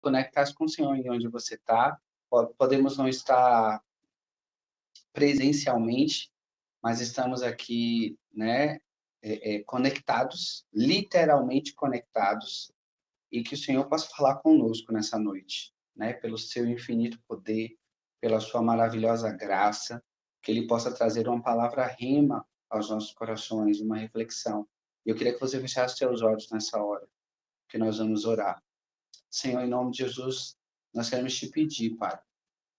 conectar com o Senhor em onde você está. Podemos não estar presencialmente, mas estamos aqui, né, conectados, literalmente conectados, e que o Senhor possa falar conosco nessa noite, né, pelo seu infinito poder, pela sua maravilhosa graça, que Ele possa trazer uma palavra rema aos nossos corações, uma reflexão. E eu queria que você fechasse seus olhos nessa hora, que nós vamos orar. Senhor, em nome de Jesus, nós queremos te pedir, Pai,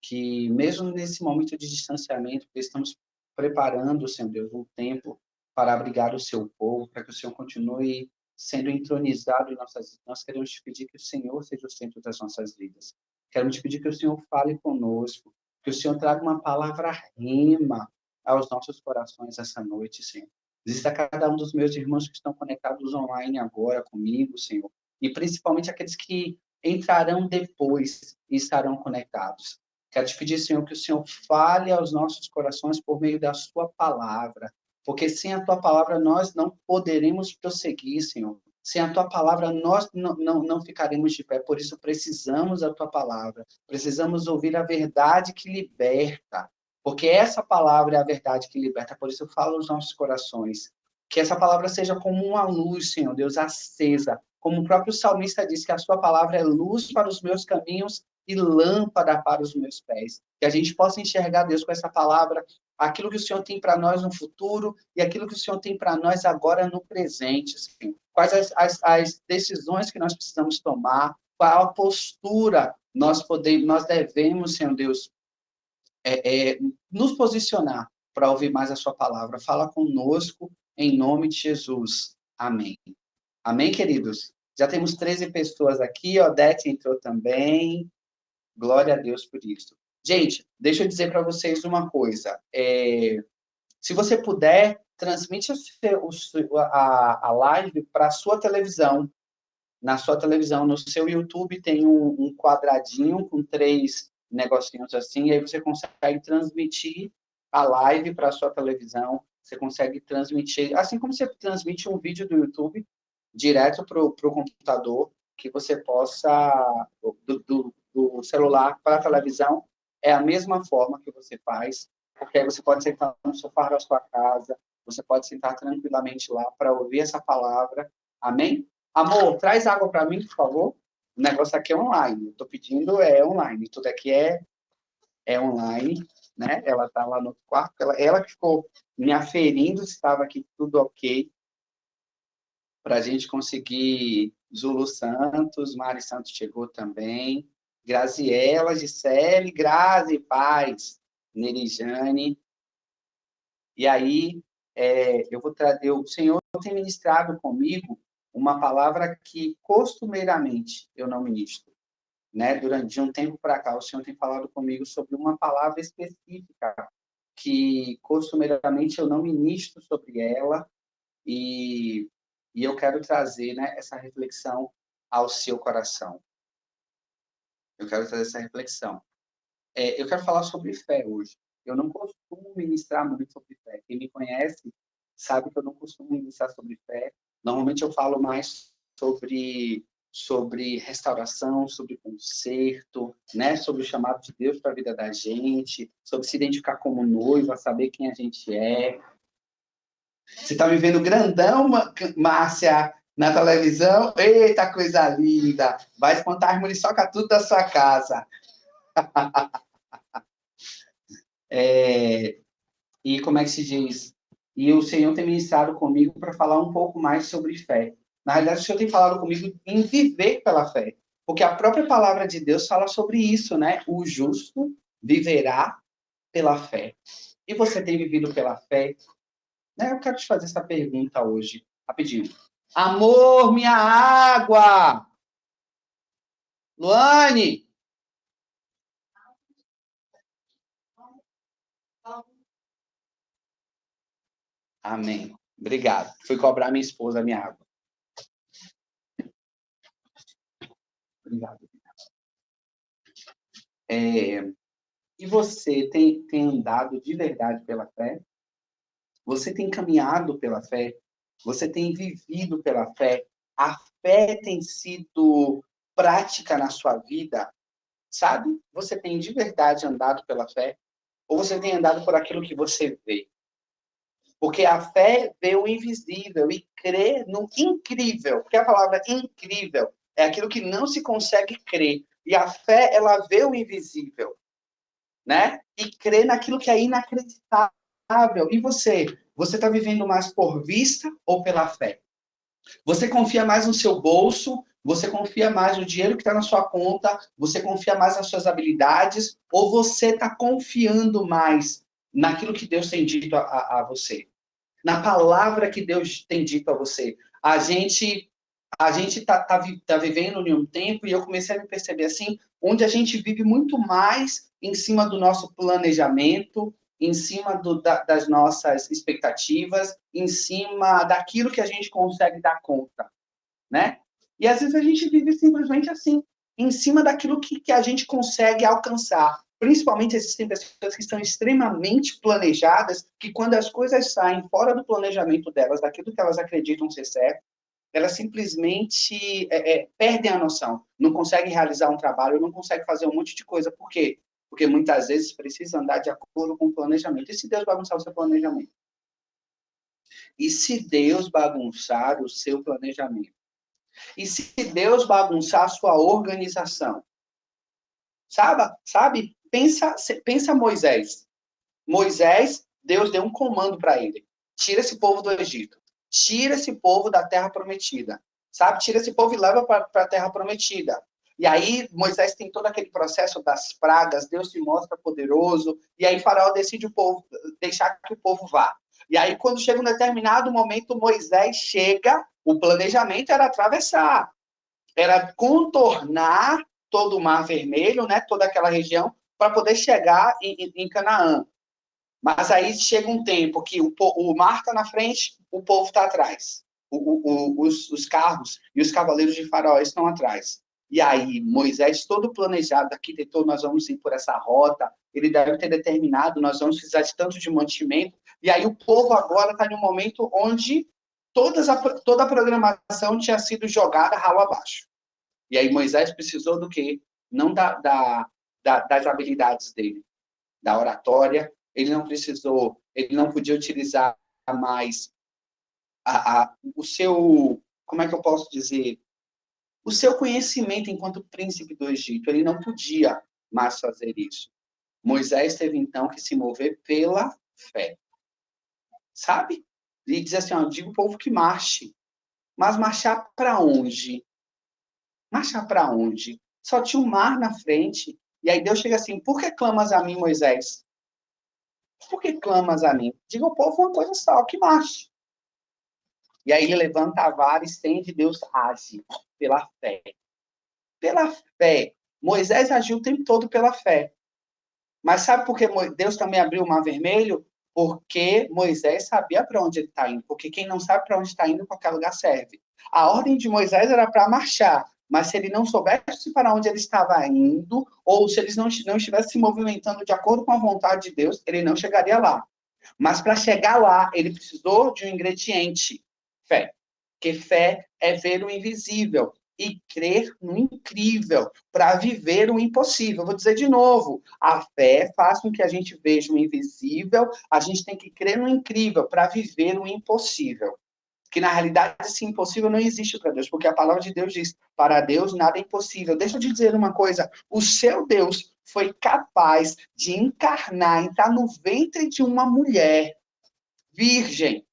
que mesmo nesse momento de distanciamento, que estamos preparando, Senhor Deus, um tempo para abrigar o seu povo, para que o Senhor continue sendo entronizado em nossas vidas. Nós queremos te pedir que o Senhor seja o centro das nossas vidas. Queremos te pedir que o Senhor fale conosco, que o Senhor traga uma palavra rema aos nossos corações essa noite, Senhor. Visita cada um dos meus irmãos que estão conectados online agora comigo, Senhor, e principalmente aqueles que entrarão depois e estarão conectados. Quero te pedir, Senhor, que o Senhor fale aos nossos corações por meio da sua palavra, porque sem a tua palavra nós não poderemos prosseguir, Senhor. Sem a tua palavra nós não ficaremos de pé, por isso precisamos da tua palavra, precisamos ouvir a verdade que liberta, porque essa palavra é a verdade que liberta, por isso eu falo aos nossos corações, que essa palavra seja como uma luz, Senhor Deus, acesa, como o próprio salmista diz, que a sua palavra é luz para os meus caminhos e lâmpada para os meus pés. Que a gente possa enxergar, Deus, com essa palavra, aquilo que o Senhor tem para nós no futuro e aquilo que o Senhor tem para nós agora no presente, Senhor. Quais as decisões que nós precisamos tomar, qual a postura nós devemos, Senhor Deus, nos posicionar para ouvir mais a sua palavra. Fala conosco, em nome de Jesus. Amém. Amém, queridos? Já temos 13 pessoas aqui, Odete entrou também. Glória a Deus por isso. Gente, deixa eu dizer para vocês uma coisa. Se você puder, transmite a live para a sua televisão. Na sua televisão, no seu YouTube, tem um quadradinho com 3 negocinhos assim, e aí você consegue transmitir a live para a sua televisão. Você consegue transmitir, assim como você transmite um vídeo do YouTube, direto para o computador, que você possa, do celular para a televisão, é a mesma forma que você faz, porque aí você pode sentar no sofá da sua casa, você pode sentar tranquilamente lá para ouvir essa palavra. Amém? Amor, traz água para mim, por favor. O negócio aqui é online. Estou pedindo, online. Tudo aqui é online, né? Ela está lá no quarto. Ela que ficou me aferindo se estava aqui tudo ok, para a gente conseguir. Zulu Santos, Mari Santos chegou também. Graziela, Gisele, Grazi, Paz, Nerijane. E aí, o Senhor tem ministrado comigo uma palavra que costumeiramente eu não ministro, né? Durante um tempo para cá, o Senhor tem falado comigo sobre uma palavra específica que costumeiramente eu não ministro sobre ela, e eu quero trazer, né, essa reflexão ao seu coração. Eu quero trazer essa reflexão. Eu quero falar sobre fé hoje. Eu não costumo ministrar muito sobre fé. Quem me conhece sabe que eu não costumo ministrar sobre fé. Normalmente eu falo mais sobre restauração, sobre conserto, né? Sobre o chamado de Deus para a vida da gente, sobre se identificar como noiva, saber quem a gente é. Você está me vendo grandão, Márcia, na televisão? Eita, coisa linda! Vai espantar as muriçoca tudo da sua casa. E como é que se diz? E o Senhor tem ministrado comigo para falar um pouco mais sobre fé. Na realidade, o Senhor tem falado comigo em viver pela fé. Porque a própria palavra de Deus fala sobre isso, né? O justo viverá pela fé. E você tem vivido pela fé? Né? Eu quero te fazer essa pergunta hoje, rapidinho. Amor, minha água! Luane! Amém. Obrigado. Fui cobrar minha esposa a minha água. Obrigado. E você tem andado de verdade pela fé? Você tem caminhado pela fé? Você tem vivido pela fé? A fé tem sido prática na sua vida, sabe? Você tem de verdade andado pela fé? Ou você tem andado por aquilo que você vê? Porque a fé vê o invisível e crê no incrível. Porque a palavra incrível é aquilo que não se consegue crer. E a fé, ela vê o invisível, né? E crê naquilo que é inacreditável. E você? Você está vivendo mais por vista ou pela fé? Você confia mais no seu bolso? Você confia mais no dinheiro que está na sua conta? Você confia mais nas suas habilidades? Ou você está confiando mais naquilo que Deus tem dito a você? Na palavra que Deus tem dito a você? A gente tá vivendo em um tempo, e eu comecei a me perceber assim, onde a gente vive muito mais em cima do nosso planejamento, em cima das nossas expectativas, em cima daquilo que a gente consegue dar conta, né? E às vezes a gente vive simplesmente assim, em cima daquilo que a gente consegue alcançar. Principalmente existem pessoas que estão extremamente planejadas, que quando as coisas saem fora do planejamento delas, daquilo que elas acreditam ser certo, elas simplesmente perdem a noção, não conseguem realizar um trabalho, não conseguem fazer um monte de coisa. Por quê? Porque muitas vezes precisa andar de acordo com o planejamento. E se Deus bagunçar o seu planejamento? E se Deus bagunçar o seu planejamento? E se Deus bagunçar a sua organização? Sabe? Pensa Moisés. Moisés, Deus deu um comando para ele. Tira esse povo do Egito. Tira esse povo da terra prometida. Sabe? Tira esse povo e leva para a terra prometida. E aí Moisés tem todo aquele processo das pragas, Deus se mostra poderoso, e aí Faraó decide deixar que o povo vá. E aí quando chega um determinado momento, Moisés chega, o planejamento era atravessar, era contornar todo o Mar Vermelho, né, toda aquela região, para poder chegar em Canaã. Mas aí chega um tempo que o mar está na frente, o povo está atrás. Os carros e os cavaleiros de Faraó estão atrás. E aí, Moisés, todo planejado, arquitetou, nós vamos ir por essa rota, ele deve ter determinado, nós vamos precisar de tanto de mantimento. E aí o povo agora está em um momento onde toda a programação tinha sido jogada ralo abaixo. E aí Moisés precisou do quê? Não das habilidades dele, da oratória. Ele não precisou, ele não podia utilizar mais o seu, como é que eu posso dizer? O seu conhecimento enquanto príncipe do Egito. Ele não podia mais fazer isso. Moisés teve, então, que se mover pela fé. Sabe? Ele diz assim, ó, diga o povo que marche. Mas marchar para onde? Marchar para onde? Só tinha um mar na frente. E aí Deus chega assim, por que clamas a mim, Moisés? Por que clamas a mim? Diga ao povo uma coisa só, que marche. E aí ele levanta a vara e estende, Deus age pela fé. Pela fé. Moisés agiu o tempo todo pela fé. Mas sabe por que Deus também abriu o Mar Vermelho? Porque Moisés sabia para onde ele está indo. Porque quem não sabe para onde está indo, qualquer lugar serve. A ordem de Moisés era para marchar. Mas se ele não soubesse para onde ele estava indo, ou se ele não estivesse se movimentando de acordo com a vontade de Deus, ele não chegaria lá. Mas para chegar lá, ele precisou de um ingrediente: fé. Porque fé é ver o invisível e crer no incrível para viver o impossível. Vou dizer de novo, a fé faz com que a gente veja o invisível, a gente tem que crer no incrível para viver o impossível. Que na realidade esse impossível não existe para Deus, porque a palavra de Deus diz, para Deus nada é impossível. Deixa eu te dizer uma coisa, o seu Deus foi capaz de encarnar, entrar no ventre de uma mulher virgem,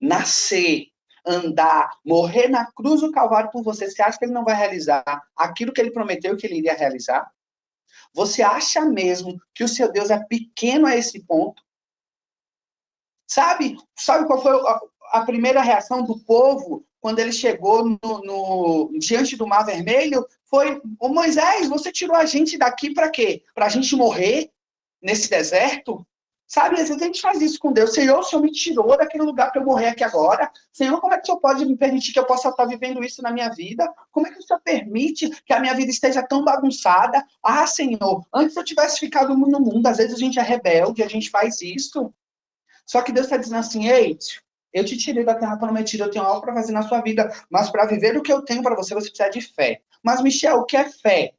nascer, andar, morrer na cruz do Calvário por você. Você acha que ele não vai realizar aquilo que ele prometeu que ele iria realizar? Você acha mesmo que o seu Deus é pequeno a esse ponto? Sabe qual foi a primeira reação do povo quando ele chegou diante do Mar Vermelho? Foi, Moisés, você tirou a gente daqui para quê? Para a gente morrer nesse deserto? Sabe, às vezes a gente faz isso com Deus. Senhor, o Senhor me tirou daquele lugar para eu morrer aqui agora. Senhor, como é que o Senhor pode me permitir que eu possa estar vivendo isso na minha vida? Como é que o Senhor permite que a minha vida esteja tão bagunçada? Ah, Senhor, antes eu tivesse ficado no mundo, às vezes a gente é rebelde, a gente faz isso. Só que Deus está dizendo assim, ei, eu te tirei da terra prometida, eu tenho algo para fazer na sua vida, mas para viver o que eu tenho para você, você precisa de fé. Mas, Michel, o que é fé?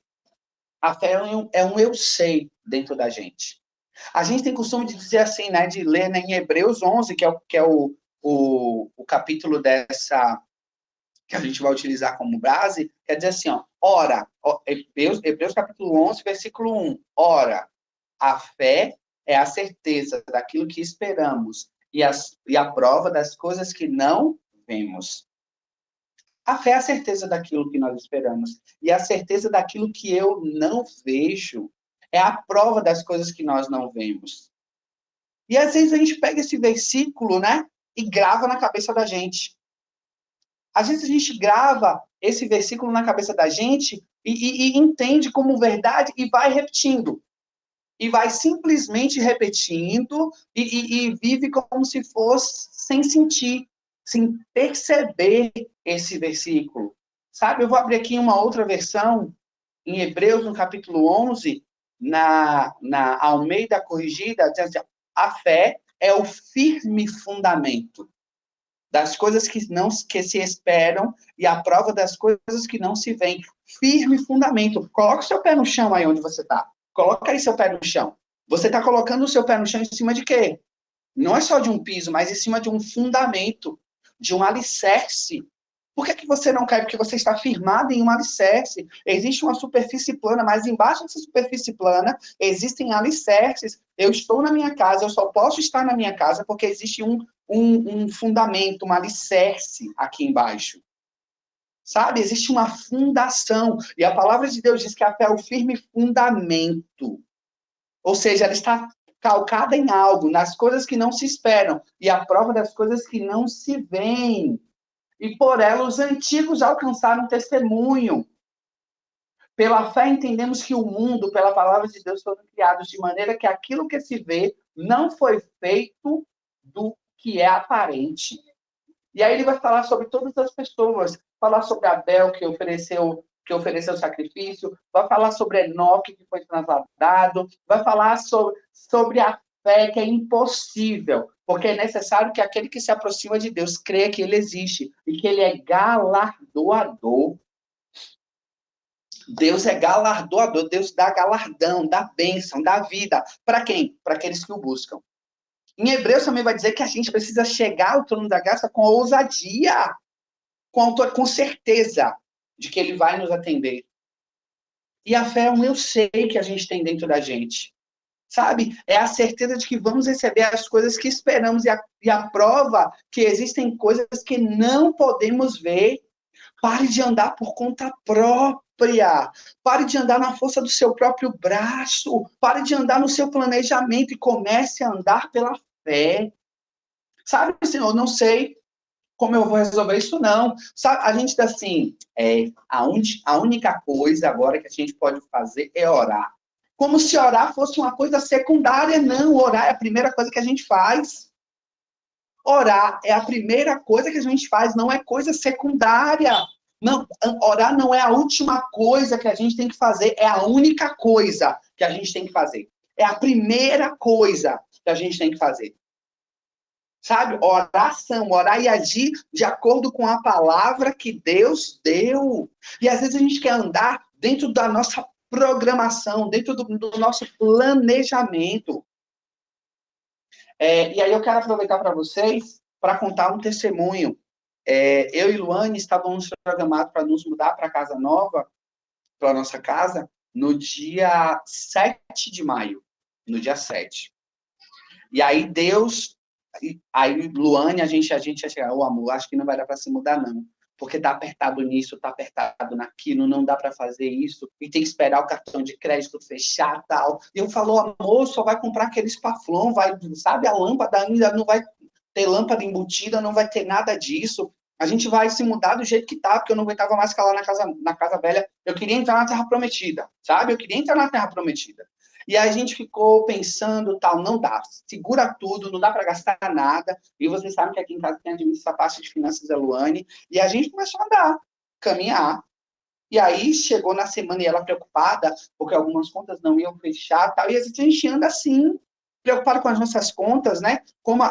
A fé é um eu sei dentro da gente. A gente tem costume de dizer assim, né, de ler, né, em Hebreus 11, que é o capítulo dessa, que a gente vai utilizar como base, quer dizer assim, ora, Hebreus capítulo 11, versículo 1, ora, a fé é a certeza daquilo que esperamos e a prova das coisas que não vemos. A fé é a certeza daquilo que nós esperamos e a certeza daquilo que eu não vejo. É a prova das coisas que nós não vemos. E às vezes a gente pega esse versículo, né, e grava na cabeça da gente. Às vezes a gente grava esse versículo na cabeça da gente e entende como verdade e vai repetindo. E vai simplesmente repetindo e vive como se fosse sem sentir, sem perceber esse versículo. Sabe, eu vou abrir aqui uma outra versão, em Hebreus, no capítulo 11, na Almeida Corrigida, diz assim, a fé é o firme fundamento das coisas que se esperam e a prova das coisas que não se veem. Firme fundamento. Coloca o seu pé no chão aí onde você está. Coloca aí seu pé no chão. Você está colocando o seu pé no chão em cima de quê? Não é só de um piso, mas em cima de um fundamento, de um alicerce. Por que você não cai? Porque você está firmado em um alicerce. Existe uma superfície plana, mas embaixo dessa superfície plana existem alicerces. Eu estou na minha casa, eu só posso estar na minha casa porque existe um fundamento, um alicerce aqui embaixo. Sabe? Existe uma fundação. E a palavra de Deus diz que a fé é o firme fundamento. Ou seja, ela está calcada em algo, nas coisas que não se esperam, e a prova das coisas que não se veem. E por ela os antigos alcançaram testemunho. Pela fé entendemos que o mundo, pela palavra de Deus, foram criados de maneira que aquilo que se vê não foi feito do que é aparente. E aí ele vai falar sobre todas as pessoas, falar sobre Abel, que ofereceu sacrifício, vai falar sobre Enoque, que foi trasladado, vai falar sobre a fé, que é impossível, porque é necessário que aquele que se aproxima de Deus creia que ele existe e que ele é galardoador. Deus é galardoador, Deus dá galardão, dá bênção, dá vida. Para quem? Para aqueles que o buscam. Em Hebreus também vai dizer que a gente precisa chegar ao trono da graça com ousadia, com certeza de que ele vai nos atender. E a fé é um eu sei que a gente tem dentro da gente. Sabe? É a certeza de que vamos receber as coisas que esperamos e a prova que existem coisas que não podemos ver. Pare de andar por conta própria. Pare de andar na força do seu próprio braço. Pare de andar no seu planejamento e comece a andar pela fé. Sabe, Senhor, não sei como eu vou resolver isso, não. Sabe, a gente tá assim, a única coisa agora que a gente pode fazer é orar. Como se orar fosse uma coisa secundária. Não, orar é a primeira coisa que a gente faz. Orar é a primeira coisa que a gente faz, não é coisa secundária. Não, orar não é a última coisa que a gente tem que fazer, é a única coisa que a gente tem que fazer. É a primeira coisa que a gente tem que fazer. Sabe? Oração, orar e agir de acordo com a palavra que Deus deu. E às vezes a gente quer andar dentro da nossa programação, dentro do nosso planejamento. E aí eu quero aproveitar para vocês para contar um testemunho. Eu e Luane estávamos programados para nos mudar para a casa nova, para a nossa casa, no dia 7 de maio. No dia 7. E aí Deus... Aí, Luane, a gente ia chegar, amor, acho que não vai dar para se mudar, não. Porque tá apertado nisso, tá apertado naquilo, não dá para fazer isso, e tem que esperar o cartão de crédito fechar, tal. E eu falo, amor, só vai comprar aquele Spaflon, sabe, a lâmpada ainda não vai ter lâmpada embutida, não vai ter nada disso. A gente vai se mudar do jeito que tá, porque eu não aguentava mais ficar lá na casa velha. Eu queria entrar na Terra Prometida, sabe? Eu queria entrar na Terra Prometida. E a gente ficou pensando, tal, não dá, segura tudo, não dá para gastar nada. E vocês sabem que aqui em casa tem administra a parte de finanças da Luane. E a gente começou a andar, caminhar. E aí chegou na semana e ela preocupada, porque algumas contas não iam fechar, tal. E a gente anda assim, preocupado com as nossas contas, né? Como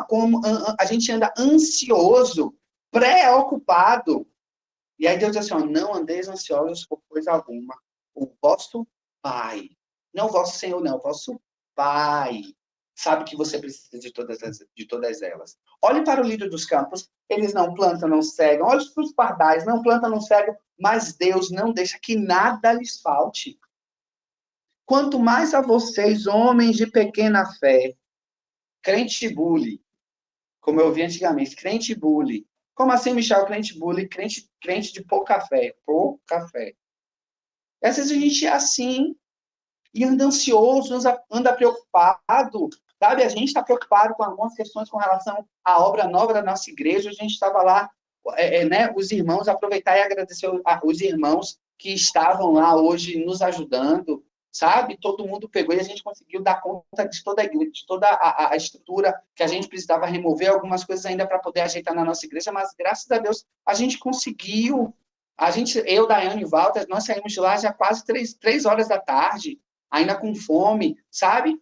a gente anda ansioso, preocupado. E aí Deus diz assim, ó, não andeis ansiosos por coisa alguma. O vosso Pai, não o vosso Senhor, não, o vosso Pai, sabe que você precisa de todas elas. Olhe para o lírio dos campos, eles não plantam, não cegam. Olhe para os pardais, não plantam, não cegam, mas Deus não deixa que nada lhes falte. Quanto mais a vocês, homens de pequena fé, crente bully, como eu ouvi antigamente, crente bully. Como assim, Michel, crente bully? Crente de pouca fé. Pouca fé. Às vezes a gente é assim, e anda ansioso, anda preocupado, sabe? A gente está preocupado com algumas questões com relação à obra nova da nossa igreja. A gente estava lá, né, os irmãos, aproveitar e agradecer os irmãos que estavam lá hoje nos ajudando, sabe? Todo mundo pegou e a gente conseguiu dar conta de toda a igreja, de toda a estrutura que a gente precisava remover, algumas coisas ainda para poder ajeitar na nossa igreja, mas graças a Deus a gente conseguiu. Eu, Daiane e Walter, nós saímos de lá já quase 3 horas da tarde, ainda com fome, sabe?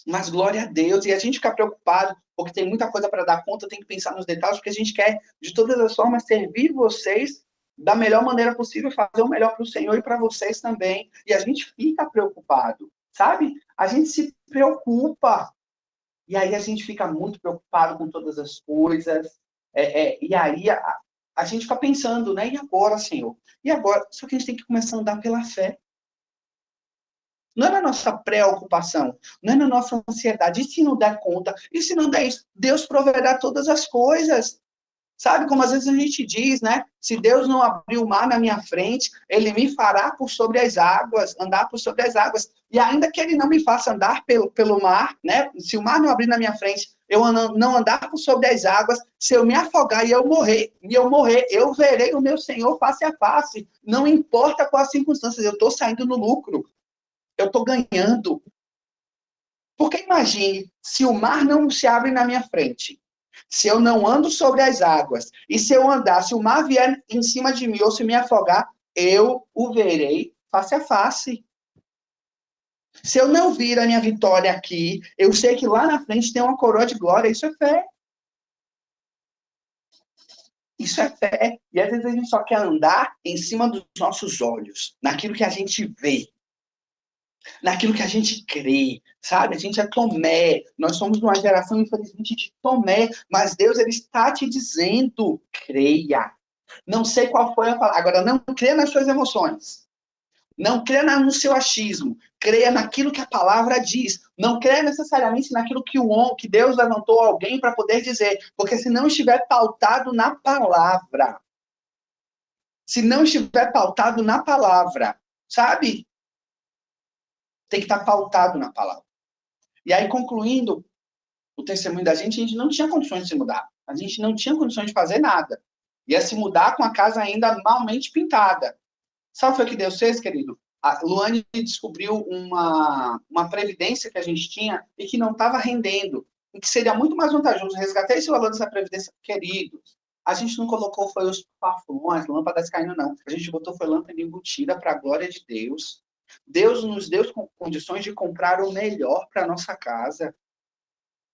Mas glória a Deus. E a gente fica preocupado, porque tem muita coisa para dar conta, tem que pensar nos detalhes, porque a gente quer, de todas as formas, servir vocês da melhor maneira possível, fazer o melhor para o Senhor e para vocês também. E a gente fica preocupado, sabe? A gente se preocupa. E aí a gente fica muito preocupado com todas as coisas. E aí a gente fica pensando, né? E agora, Senhor? E agora? Só que a gente tem que começar a andar pela fé. Não é na nossa preocupação, não é na nossa ansiedade. E se não der conta? E se não der isso? Deus proverá todas as coisas. Sabe como às vezes a gente diz, né? Se Deus não abrir o mar na minha frente, Ele me fará por sobre as águas, andar por sobre as águas. E ainda que Ele não me faça andar pelo mar, né? Se o mar não abrir na minha frente, eu não andar por sobre as águas, se eu me afogar e eu morrer, eu verei o meu Senhor face a face. Não importa quais as circunstâncias, eu estou saindo no lucro. Eu estou ganhando. Porque imagine, se o mar não se abre na minha frente, se eu não ando sobre as águas, e se eu andar, se o mar vier em cima de mim ou se me afogar, eu o verei face a face. Se eu não vir a minha vitória aqui, eu sei que lá na frente tem uma coroa de glória, isso é fé. Isso é fé. E às vezes a gente só quer andar em cima dos nossos olhos, naquilo que a gente vê, naquilo que a gente crê, sabe? A gente é Tomé. Nós somos uma geração, infelizmente, de Tomé. Mas Deus, Ele está te dizendo, creia. Não sei qual foi a palavra. Agora, não creia nas suas emoções. Não creia no seu achismo. Creia naquilo que a palavra diz. Não creia necessariamente naquilo que Deus levantou alguém para poder dizer. Porque se não estiver pautado na palavra, sabe? Tem que estar pautado na palavra. E aí, concluindo o testemunho da gente, a gente não tinha condições de se mudar. A gente não tinha condições de fazer nada. Ia se mudar com a casa ainda malmente pintada. Sabe o que foi que Deus fez, querido? A Luane descobriu uma previdência que a gente tinha e que não estava rendendo. E que seria muito mais vantajoso resgatar esse valor dessa previdência, querido. A gente não colocou, foi os parfumões, lâmpadas caindo, não. A gente botou, foi lâmpada embutida para a glória de Deus. Deus nos deu condições de comprar o melhor para a nossa casa.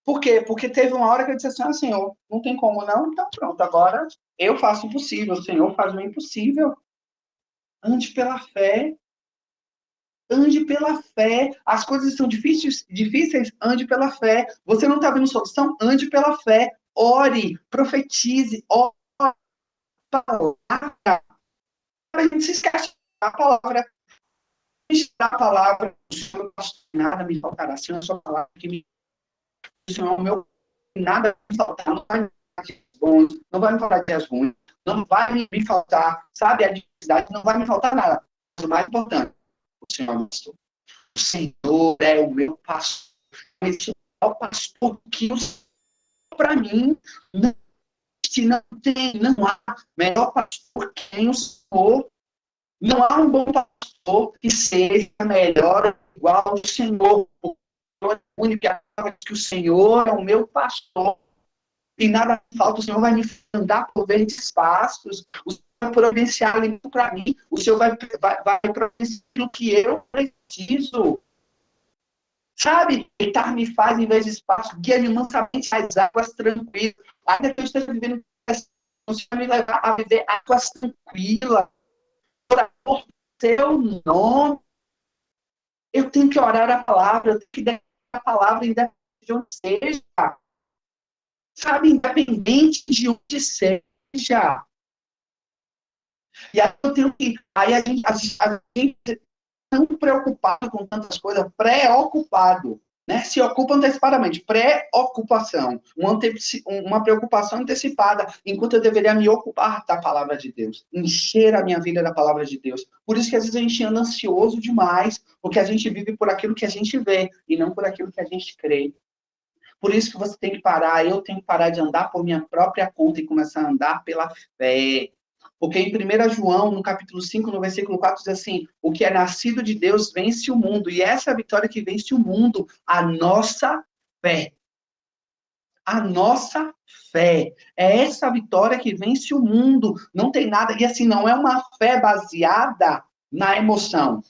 Por quê? Porque teve uma hora que eu disse assim, Senhor, não tem como não, então pronto, agora eu faço o possível, o Senhor faz o impossível. Ande pela fé. Ande pela fé. As coisas são difíceis, ande pela fé. Você não está vendo solução? Ande pela fé. Ore, profetize, ore a palavra. A gente se esquece da palavra. A palavra, nada me faltará, se a sua palavra que me o Senhor é o meu, nada me faltar, não vai me faltar dias bons, não vai me faltar dias ruins, não vai me faltar, sabe, a dificuldade, não vai me faltar nada. Mas o mais importante, o Senhor é o pastor. O Senhor é o meu pastor. Esse é o pastor que para mim não tem, não há melhor pastor que o Senhor. Não há um bom pastor que seja melhor igual ao Senhor. O único que o Senhor é o meu pastor. E nada falta, o Senhor vai me andar por verdes pastos. O Senhor vai providenciar alimento para mim. O Senhor vai providenciar o que eu preciso. Sabe? Deitar me faz em vez de espaço. Guia-me mansamente às águas tranquilas. Ainda que eu esteja vivendo Você vai me levar a viver águas tranquilas, por seu nome. Eu tenho que orar a palavra, eu tenho que dar a palavra independente de onde seja. Sabe, independente de onde seja. E aí eu tenho que. Aí a gente tão preocupado com tantas coisas, preocupado, né? Se ocupa antecipadamente, preocupação, uma preocupação antecipada, enquanto eu deveria me ocupar da palavra de Deus, encher a minha vida da palavra de Deus. Por isso que às vezes a gente anda ansioso demais, porque a gente vive por aquilo que a gente vê e não por aquilo que a gente crê. Por isso que você tem que parar, eu tenho que parar de andar por minha própria conta e começar a andar pela fé. Porque em 1 João, no capítulo 5, no versículo 4, diz assim: o que é nascido de Deus vence o mundo. E essa é a vitória que vence o mundo, a nossa fé. A nossa fé. É essa vitória que vence o mundo. Não tem nada. E assim, não é uma fé baseada na emoção.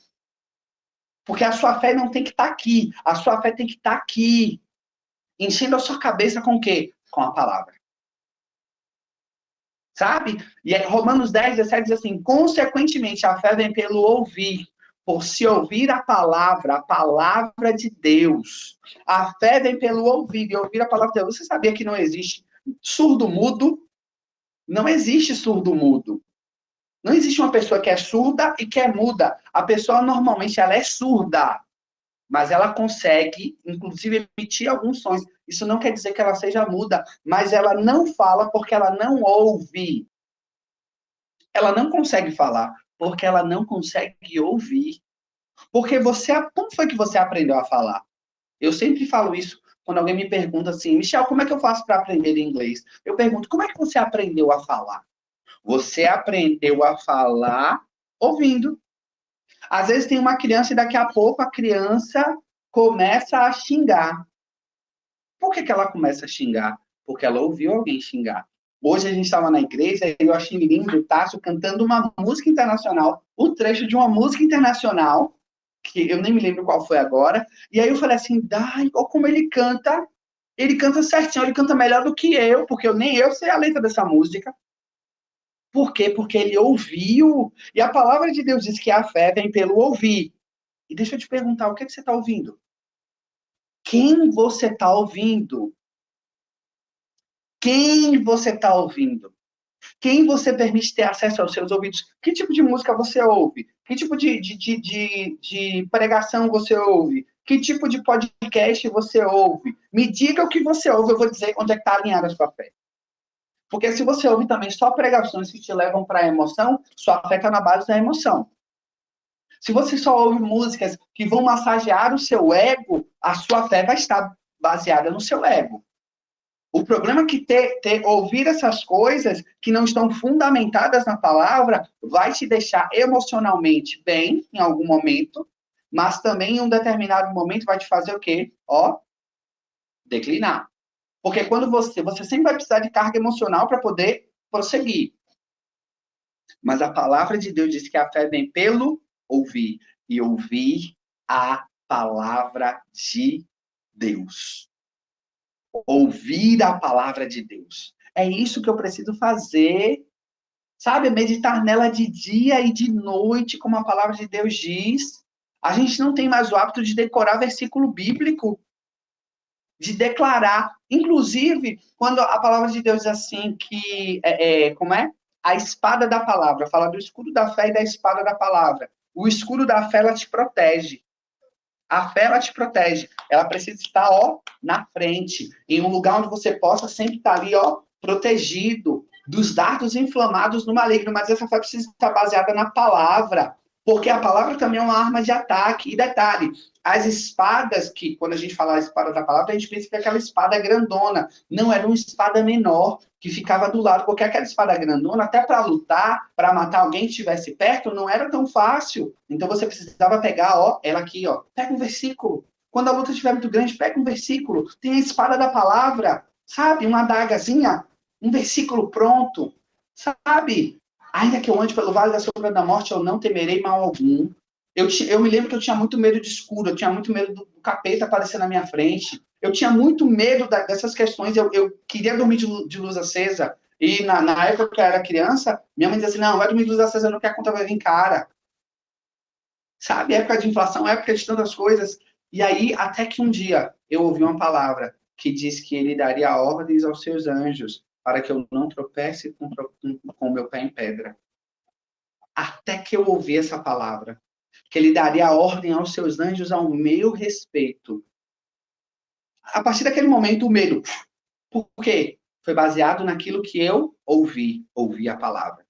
Porque a sua fé não tem que estar aqui. A sua fé tem que estar aqui. Enchendo a sua cabeça com o quê? Com a palavra. Sabe? E aí, Romanos 10, 17 diz assim: consequentemente, a fé vem pelo ouvir, por se ouvir a palavra de Deus. A fé vem pelo ouvir, e ouvir a palavra de Deus. Você sabia que não existe surdo-mudo? Não existe surdo-mudo. Não existe uma pessoa que é surda e que é muda. A pessoa, normalmente, ela é surda, mas ela consegue, inclusive, emitir alguns sons. Isso não quer dizer que ela seja muda, mas ela não fala porque ela não ouve. Ela não consegue falar porque ela não consegue ouvir. Porque como foi que você aprendeu a falar? Eu sempre falo isso quando alguém me pergunta assim: Michel, como é que eu faço para aprender inglês? Eu pergunto: como é que você aprendeu a falar? Você aprendeu a falar ouvindo. Às vezes tem uma criança e daqui a pouco a criança começa a xingar. Por que ela começa a xingar? Porque ela ouviu alguém xingar. Hoje a gente estava na igreja e eu achei lindo o Tássio cantando uma música internacional, o trecho de uma música internacional, que eu nem me lembro qual foi agora, e aí eu falei assim, olha como ele canta certinho, ele canta melhor do que eu, porque nem eu sei a letra dessa música. Por quê? Porque ele ouviu, e a palavra de Deus diz que a fé vem pelo ouvir. E deixa eu te perguntar, o que você está ouvindo? Quem você está ouvindo? Quem você está ouvindo? Quem você permite ter acesso aos seus ouvidos? Que tipo de música você ouve? Que tipo de pregação você ouve? Que tipo de podcast você ouve? Me diga o que você ouve, eu vou dizer onde é que está alinhada a sua fé. Porque se você ouve também só pregações que te levam para a emoção, sua fé está na base da emoção. Se você só ouve músicas que vão massagear o seu ego, a sua fé vai estar baseada no seu ego. O problema é que ouvir essas coisas que não estão fundamentadas na palavra vai te deixar emocionalmente bem em algum momento, mas também em um determinado momento vai te fazer o quê? Declinar. Porque quando você sempre vai precisar de carga emocional para poder prosseguir. Mas a palavra de Deus diz que a fé vem pelo ouvir, e ouvir a palavra de Deus. Ouvir a palavra de Deus. É isso que eu preciso fazer. Sabe? Meditar nela de dia e de noite, como a palavra de Deus diz. A gente não tem mais o hábito de decorar versículo bíblico, de declarar. Inclusive, quando a palavra de Deus diz assim, que como é? A espada da palavra. Fala do escudo da fé e da espada da palavra. O escudo da fé, ela te protege. A fé, ela te protege. Ela precisa estar, na frente. Em um lugar onde você possa sempre estar ali, protegido dos dardos inflamados no maligno. Mas essa fé precisa estar baseada na palavra. Porque a palavra também é uma arma de ataque. E detalhe, as espadas, que quando a gente fala a espada da palavra, a gente pensa que é aquela espada grandona. Não, era uma espada menor, que ficava do lado. Porque aquela espada grandona, até para lutar, para matar alguém que estivesse perto, não era tão fácil. Então você precisava pegar, ela aqui, pega um versículo. Quando a luta estiver muito grande, pega um versículo. Tem a espada da palavra, sabe? Uma adagazinha, um versículo pronto, sabe? Ainda que eu ande pelo vale da sombra da morte, eu não temerei mal algum. Eu me lembro que eu tinha muito medo de escuro, eu tinha muito medo do capeta aparecer na minha frente. Eu tinha muito medo dessas questões, eu queria dormir de luz acesa. E na época que eu era criança, minha mãe dizia assim, não, vai dormir de luz acesa, não, que a conta vai vir cara. Sabe, época de inflação, época de tantas coisas. E aí, até que um dia, eu ouvi uma palavra que diz que ele daria ordens aos seus anjos para que eu não tropece com o meu pé em pedra. Até que eu ouvi essa palavra, que ele daria ordem aos seus anjos ao meu respeito. A partir daquele momento, o medo. Por quê? Foi baseado naquilo que eu ouvi a palavra.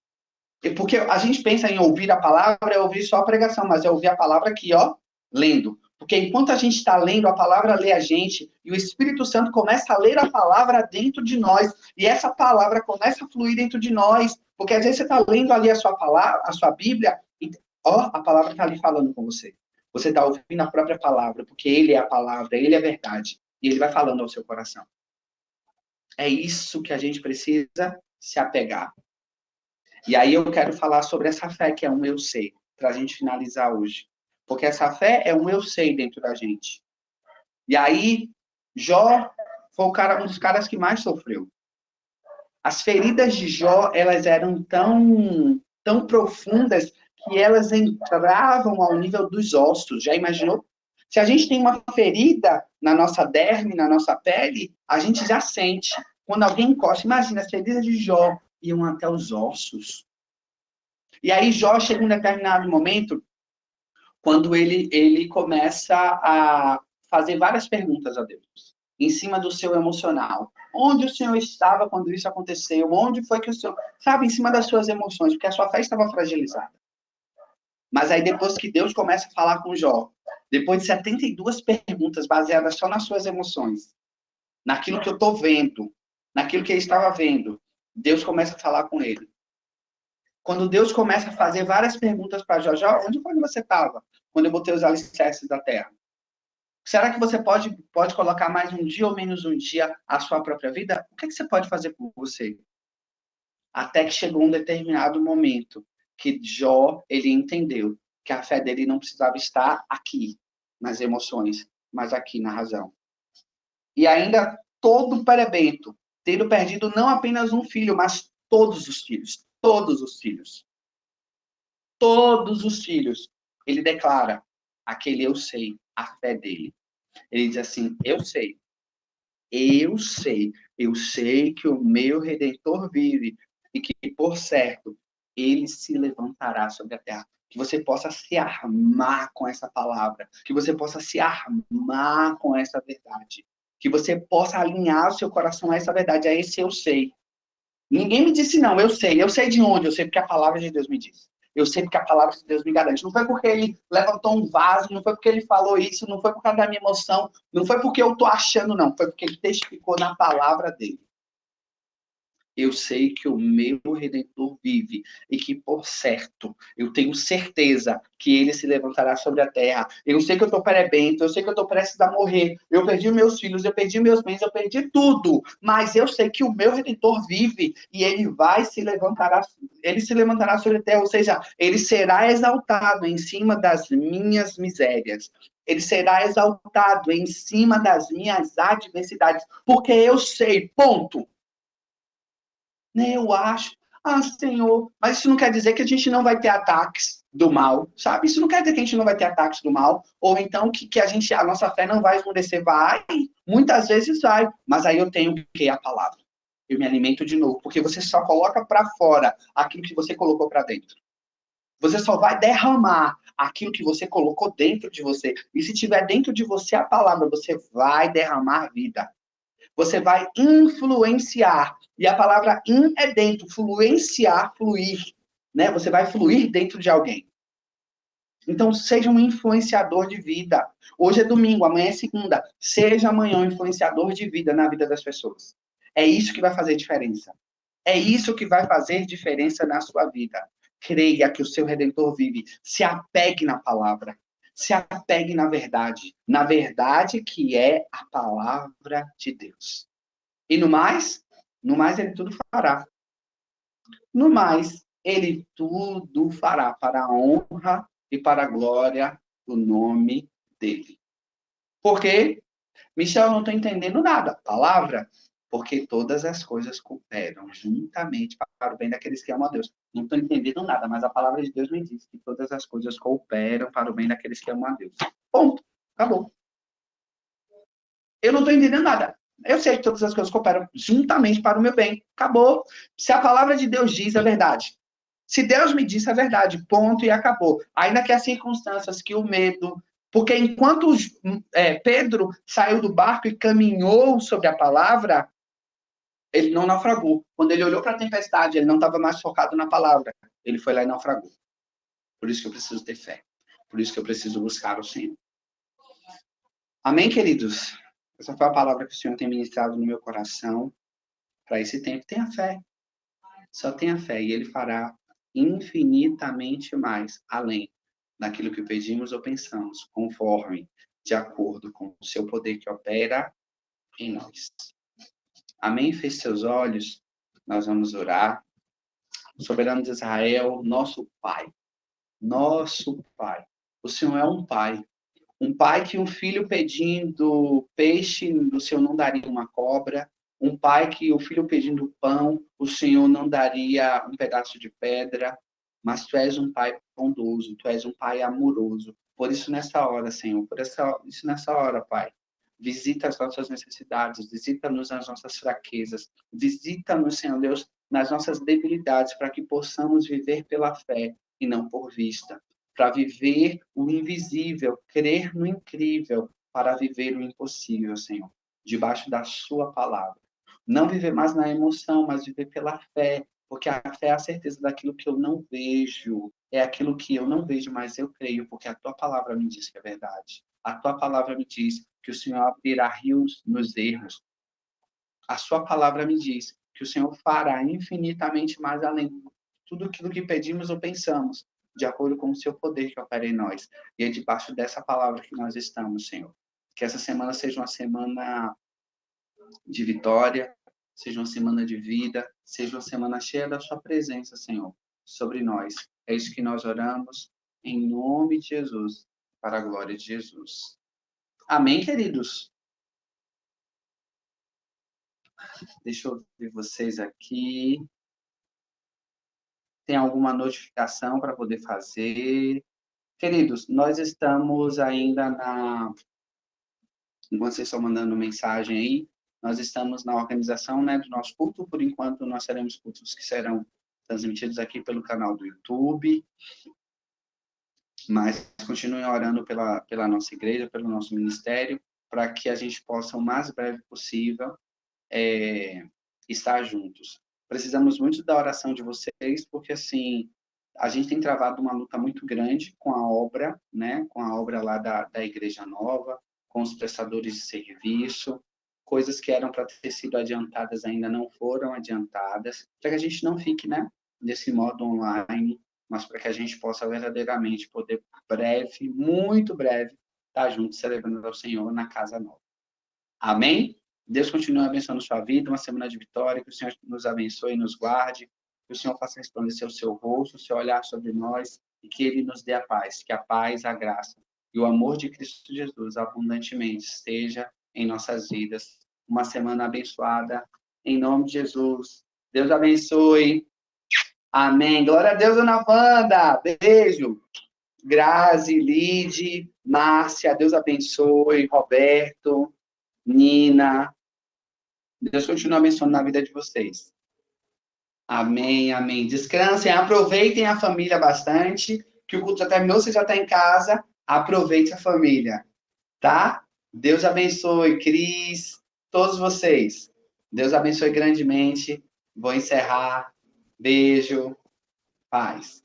Porque a gente pensa em ouvir a palavra, é ouvir só a pregação, mas é ouvir a palavra aqui, ó, lendo. Porque enquanto a gente está lendo, a palavra lê a gente, e o Espírito Santo começa a ler a palavra dentro de nós, e essa palavra começa a fluir dentro de nós, porque às vezes você está lendo ali a sua palavra, a sua Bíblia, e ó, a palavra está ali falando com você. Você está ouvindo a própria palavra, porque ele é a palavra, ele é a verdade, e ele vai falando ao seu coração. É isso que a gente precisa se apegar. E aí eu quero falar sobre essa fé que é um eu sei, para a gente finalizar hoje. Porque essa fé é um eu sei dentro da gente. E aí, Jó foi um dos caras que mais sofreu. As feridas de Jó, elas eram tão profundas que elas entravam ao nível dos ossos. Já imaginou? Se a gente tem uma ferida na nossa derme, na nossa pele, a gente já sente. Quando alguém encosta, imagina, as feridas de Jó iam até os ossos. E aí Jó chega em um determinado momento, quando ele começa a fazer várias perguntas a Deus, em cima do seu emocional. Onde o Senhor estava quando isso aconteceu? Onde foi que o Senhor... Sabe, em cima das suas emoções, porque a sua fé estava fragilizada. Mas aí depois que Deus começa a falar com Jó, depois de 72 perguntas baseadas só nas suas emoções, naquilo que eu estou vendo, naquilo que ele estava vendo, Deus começa a falar com ele. Quando Deus começa a fazer várias perguntas para Jó, onde foi que você estava quando eu botei os alicerces da terra? Será que você pode colocar mais um dia ou menos um dia a sua própria vida? O que você pode fazer por você? Até que chegou um determinado momento que Jó, ele entendeu que a fé dele não precisava estar aqui, nas emoções, mas aqui na razão. E ainda todo perebento, tendo perdido não apenas um filho, mas todos os filhos. Todos os filhos. Todos os filhos. Ele declara aquele eu sei, a fé dele. Ele diz assim, eu sei que o meu Redentor vive e que, por certo, ele se levantará sobre a terra. Que você possa se armar com essa palavra, que você possa se armar com essa verdade, que você possa alinhar o seu coração a essa verdade, a esse eu sei. Ninguém me disse não, eu sei de onde, eu sei porque a palavra de Deus me diz. Eu sei porque a palavra de Deus me garante. Não foi porque ele levantou um vaso, não foi porque ele falou isso, não foi por causa da minha emoção, não foi porque eu estou achando, não. Foi porque ele testificou na palavra dele. Eu sei que o meu Redentor vive e que, por certo, eu tenho certeza que ele se levantará sobre a terra. Eu sei que eu estou perebento, eu sei que eu estou prestes a morrer. Eu perdi meus filhos, eu perdi meus bens, eu perdi tudo. Mas eu sei que o meu Redentor vive e ele se levantará sobre a terra. Ou seja, ele será exaltado em cima das minhas misérias. Ele será exaltado em cima das minhas adversidades. Porque eu sei, ponto. Eu acho, Senhor, mas isso não quer dizer que a gente não vai ter ataques do mal, sabe? Isso não quer dizer que a gente não vai ter ataques do mal, ou então que a nossa fé não vai esmorecer. Vai, muitas vezes vai, mas aí eu tenho o que? A palavra. Eu me alimento de novo, porque você só coloca para fora aquilo que você colocou para dentro. Você só vai derramar aquilo que você colocou dentro de você. E se tiver dentro de você a palavra, você vai derramar vida. Você vai influenciar. E a palavra in é dentro, fluenciar, fluir. Né? Você vai fluir dentro de alguém. Então, seja um influenciador de vida. Hoje é domingo, amanhã é segunda. Seja amanhã um influenciador de vida na vida das pessoas. É isso que vai fazer diferença. É isso que vai fazer diferença na sua vida. Creia que o seu Redentor vive. Se apegue na palavra. Se apegue na verdade que é a palavra de Deus. E no mais ele tudo fará. No mais, ele tudo fará para a honra e para a glória do nome dele. Por quê? Michel, eu não estou entendendo nada. Palavra? porque todas as coisas cooperam juntamente para o bem daqueles que amam a Deus. Não estou entendendo nada, mas a palavra de Deus me diz que todas as coisas cooperam para o bem daqueles que amam a Deus. Ponto. Acabou. Eu não estou entendendo nada. Eu sei que todas as coisas cooperam juntamente para o meu bem. Acabou. Se a palavra de Deus diz, é verdade. Se Deus me disse, é verdade. Ponto e acabou. Ainda que as circunstâncias, que o medo... Porque enquanto Pedro saiu do barco e caminhou sobre a palavra, ele não naufragou. Quando ele olhou para a tempestade, ele não estava mais focado na palavra. Ele foi lá e naufragou. Por isso que eu preciso ter fé. Por isso que eu preciso buscar o Senhor. Amém, queridos? Essa foi a palavra que o Senhor tem ministrado no meu coração para esse tempo. Tenha fé. Só tenha fé. E Ele fará infinitamente mais, além daquilo que pedimos ou pensamos, conforme, de acordo com o seu poder que opera em nós. Amém? Feche seus olhos. Nós vamos orar. Soberano de Israel, nosso Pai. Nosso Pai. O Senhor é um Pai. Um pai que um filho pedindo peixe, o Senhor não daria uma cobra. Um pai que o filho pedindo pão, o Senhor não daria um pedaço de pedra. Mas tu és um pai bondoso, tu és um pai amoroso. Por isso, nessa hora, Senhor, isso nessa hora, Pai, visita as nossas necessidades, visita-nos nas nossas fraquezas, visita-nos, Senhor Deus, nas nossas debilidades, para que possamos viver pela fé e não por vista. Para viver o invisível, crer no incrível, para viver o impossível, Senhor, debaixo da sua palavra. Não viver mais na emoção, mas viver pela fé, porque a fé é a certeza daquilo que eu não vejo, é aquilo que eu não vejo, mas eu creio, porque a tua palavra me diz que é verdade. A tua palavra me diz que o Senhor abrirá rios nos erros. A sua palavra me diz que o Senhor fará infinitamente mais além de tudo aquilo que pedimos ou pensamos, de acordo com o seu poder que opera em nós. E é debaixo dessa palavra que nós estamos, Senhor. Que essa semana seja uma semana de vitória, seja uma semana de vida, seja uma semana cheia da sua presença, Senhor, sobre nós. É isso que nós oramos, em nome de Jesus, para a glória de Jesus. Amém, queridos? Deixa eu ver vocês aqui. Tem alguma notificação para poder fazer? Queridos, nós estamos ainda enquanto vocês estão mandando mensagem aí, nós estamos na organização, né, do nosso culto. Por enquanto, nós teremos cultos que serão transmitidos aqui pelo canal do YouTube. Mas continuem orando pela nossa igreja, pelo nosso ministério, para que a gente possa, o mais breve possível, estar juntos. Precisamos muito da oração de vocês, porque, assim, a gente tem travado uma luta muito grande com a obra, né? Com a obra lá da Igreja Nova, com os prestadores de serviço, coisas que eram para ter sido adiantadas ainda não foram adiantadas, para que a gente não fique, né? Desse modo online, mas para que a gente possa verdadeiramente poder, breve, muito breve, estar juntos celebrando ao Senhor na casa nova. Amém? Deus continue abençoando sua vida, uma semana de vitória, que o Senhor nos abençoe e nos guarde, que o Senhor faça resplandecer o seu rosto, o seu olhar sobre nós, e que Ele nos dê a paz, que a paz, a graça e o amor de Cristo Jesus abundantemente esteja em nossas vidas. Uma semana abençoada, em nome de Jesus. Deus abençoe. Amém. Glória a Deus, Ana Wanda. Beijo. Grazi, Lide, Márcia, Deus abençoe. Roberto, Nina. Deus continue abençoando na vida de vocês. Amém, amém. Descansem, aproveitem a família bastante, que o culto já terminou, você já está em casa, aproveite a família, tá? Deus abençoe, Cris, todos vocês. Deus abençoe grandemente. Vou encerrar. Beijo. Paz.